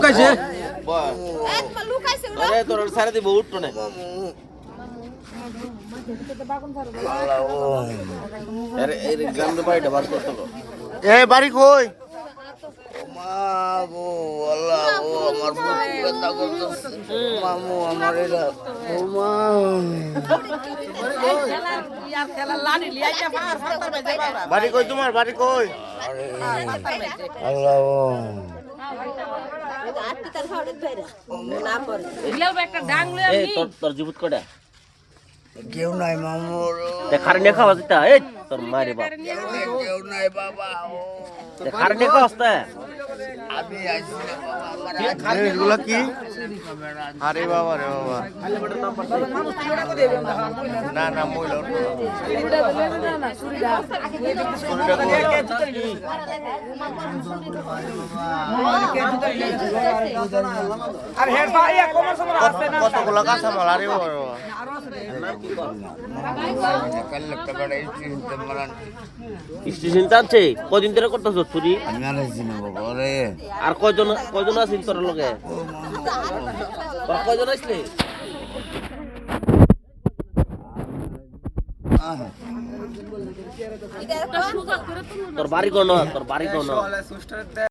লুকাইছে আরে তোর সারা দিব উঠতো না আরে এই গ্রামে বাড়িটা বার করতে তো এ বাড়ি কই মাগো আল্লাহ ও আমার বুক ব্যথা করতেছে মামু আমার এটা ও মা বাড়ি কই তোমার বাড়ি কই আল্লাহ ও এই তোর জীবত কটা কেউ নাই মামু খারে নে খাওয়া দিতা এই তোর মারে বাপ কেউ নাই বাবা ও খারে নে খাওয়া আসতে আমি আইছি না বাবা আমার এগুলা কি আরে বাবা রে বাবা না না মইল আর হেড ভাই কমার সময় আসছে না কতগুলা কাঁচা মাল আরে বাবা রে বাবা কাল্লাটা বড় ইনতে মারান স্টেশন টানছে কদিন ধরে করতেছ চুরি আমি আইছি না বাবা রে আর কয়জন আছিস তোর লগে তোর কয়জন আসলে তোর বাড়ি কোন